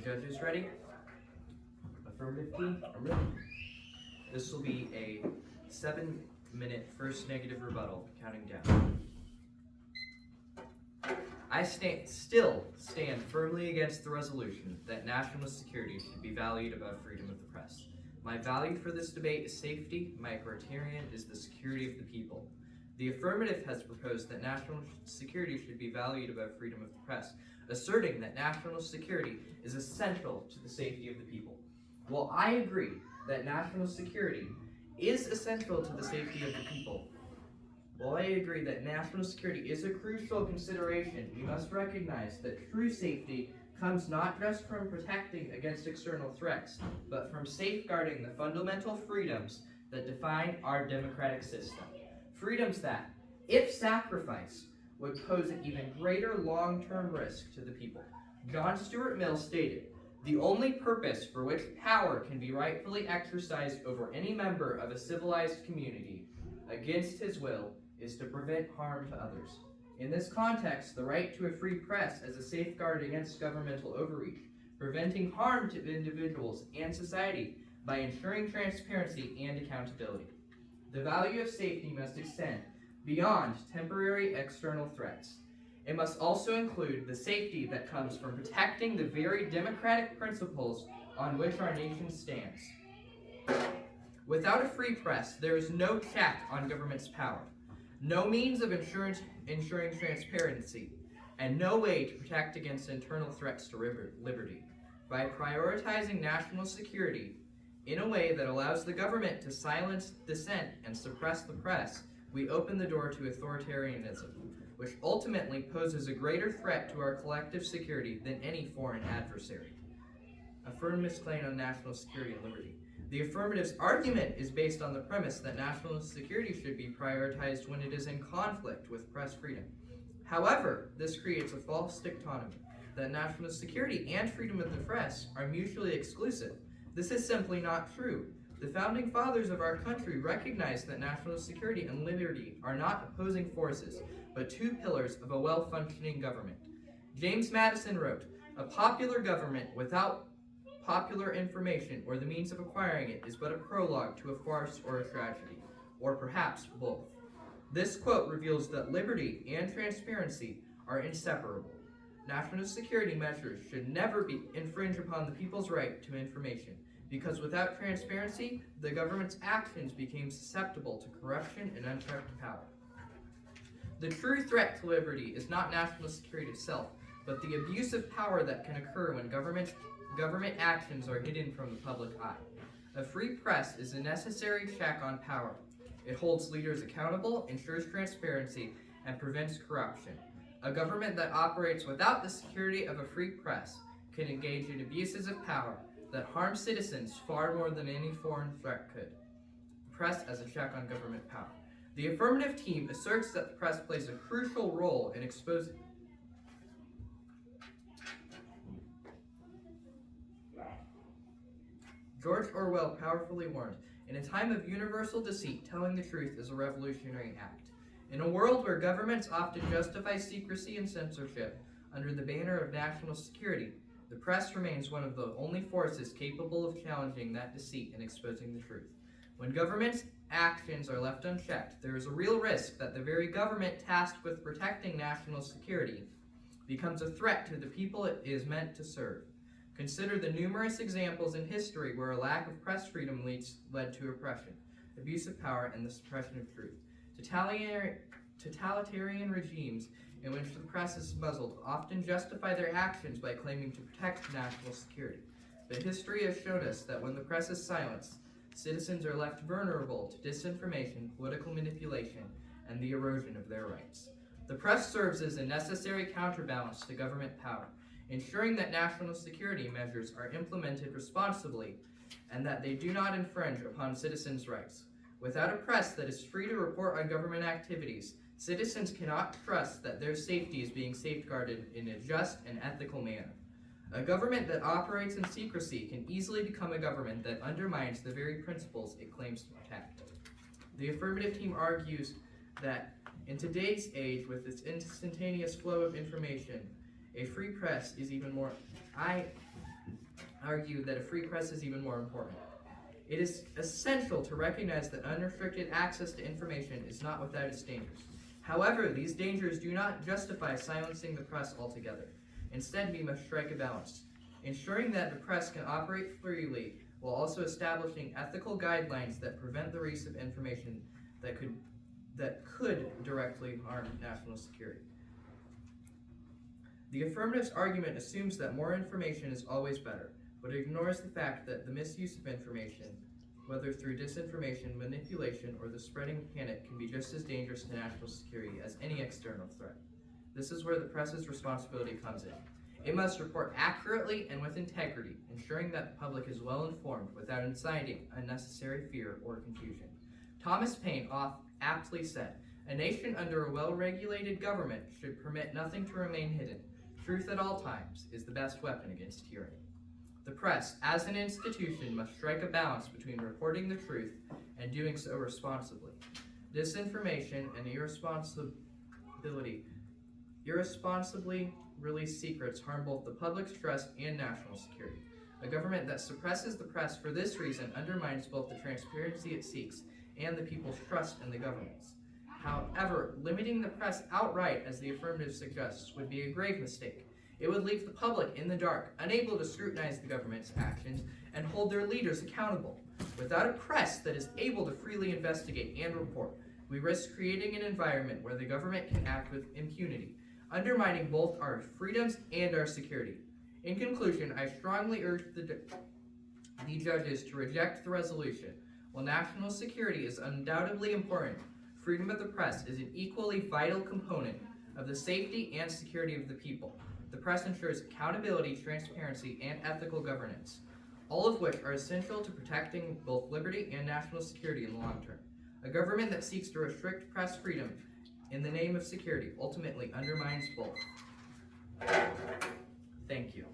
judges ready? Affirmative team, I'm ready. This will be a 7-minute first negative rebuttal, counting down. I still stand firmly against the resolution that national security should be valued above freedom of the press. My value for this debate is safety. My criterion is the security of the people. The affirmative has proposed that national security should be valued above freedom of the press, asserting that national security is essential to the safety of the people. While I agree that national security is essential to the safety of the people, while I agree that national security is a crucial consideration, we must recognize that true safety comes not just from protecting against external threats, but from safeguarding the fundamental freedoms that define our democratic system. Freedoms that, if sacrificed, would pose an even greater long-term risk to the people. John Stuart Mill stated, "The only purpose for which power can be rightfully exercised over any member of a civilized community against his will is to prevent harm to others." In this context, the right to a free press as a safeguard against governmental overreach, preventing harm to individuals and society by ensuring transparency and accountability. The value of safety must extend beyond temporary external threats. It must also include the safety that comes from protecting the very democratic principles on which our nation stands. Without a free press, there is no check on government's power, no means of ensuring transparency, and no way to protect against internal threats to liberty. By prioritizing national security in a way that allows the government to silence dissent and suppress the press, we open the door to authoritarianism, which ultimately poses a greater threat to our collective security than any foreign adversary. Affirmative's claim on national security and liberty. The affirmative's argument is based on the premise that national security should be prioritized when it is in conflict with press freedom. However, this creates a false dichotomy that national security and freedom of the press are mutually exclusive. This is simply not true. The founding fathers of our country recognized that national security and liberty are not opposing forces, but two pillars of a well-functioning government. James Madison wrote, "A popular government without popular information or the means of acquiring it is but a prologue to a farce or a tragedy, or perhaps both." This quote reveals that liberty and transparency are inseparable. National security measures should never infringe upon the people's right to information, because without transparency, the government's actions became susceptible to corruption and unchecked power. The true threat to liberty is not national security itself, but the abuse of power that can occur when government actions are hidden from the public eye. A free press is a necessary check on power. It holds leaders accountable, ensures transparency, and prevents corruption. A government that operates without the security of a free press can engage in abuses of power that harm citizens far more than any foreign threat could. Press as a check on government power. The affirmative team asserts that the press plays a crucial role in exposing George Orwell powerfully warned, "In a time of universal deceit, telling the truth is a revolutionary act." In a world where governments often justify secrecy and censorship under the banner of national security, the press remains one of the only forces capable of challenging that deceit and exposing the truth. When government's actions are left unchecked, there is a real risk that the very government tasked with protecting national security becomes a threat to the people it is meant to serve. Consider the numerous examples in history where a lack of press freedom led to oppression, abuse of power, and the suppression of truth. Totalitarian regimes in which the press is muzzled often justify their actions by claiming to protect national security. But history has shown us that when the press is silenced, citizens are left vulnerable to disinformation, political manipulation, and the erosion of their rights. The press serves as a necessary counterbalance to government power, ensuring that national security measures are implemented responsibly and that they do not infringe upon citizens' rights. Without a press that is free to report on government activities, citizens cannot trust that their safety is being safeguarded in a just and ethical manner. A government that operates in secrecy can easily become a government that undermines the very principles it claims to protect. The affirmative team argues that in today's age, with its instantaneous flow of information, a free press is even more argue that a free press is even more important. It is essential to recognize that unrestricted access to information is not without its dangers. However, these dangers do not justify silencing the press altogether. Instead, we must strike a balance, ensuring that the press can operate freely while also establishing ethical guidelines that prevent the release of information that could directly harm national security. The affirmative's argument assumes that more information is always better, but ignores the fact that the misuse of information, whether through disinformation, manipulation, or the spreading of panic, can be just as dangerous to national security as any external threat. This is where the press's responsibility comes in. It must report accurately and with integrity, ensuring that the public is well informed without inciting unnecessary fear or confusion. Thomas Paine aptly said, "A nation under a well-regulated government should permit nothing to remain hidden. Truth at all times is the best weapon against tyranny." The press, as an institution, must strike a balance between reporting the truth and doing so responsibly. Disinformation and irresponsibly released secrets harm both the public's trust and national security. A government that suppresses the press for this reason undermines both the transparency it seeks and the people's trust in the governments. However, limiting the press outright, as the affirmative suggests, would be a grave mistake. It would leave the public in the dark, unable to scrutinize the government's actions and hold their leaders accountable. Without a press that is able to freely investigate and report, we risk creating an environment where the government can act with impunity, undermining both our freedoms and our security. In conclusion, I strongly urge the judges to reject the resolution. While national security is undoubtedly important, freedom of the press is an equally vital component of the safety and security of the people. The press ensures accountability, transparency, and ethical governance, all of which are essential to protecting both liberty and national security in the long term. A government that seeks to restrict press freedom in the name of security ultimately undermines both. Thank you.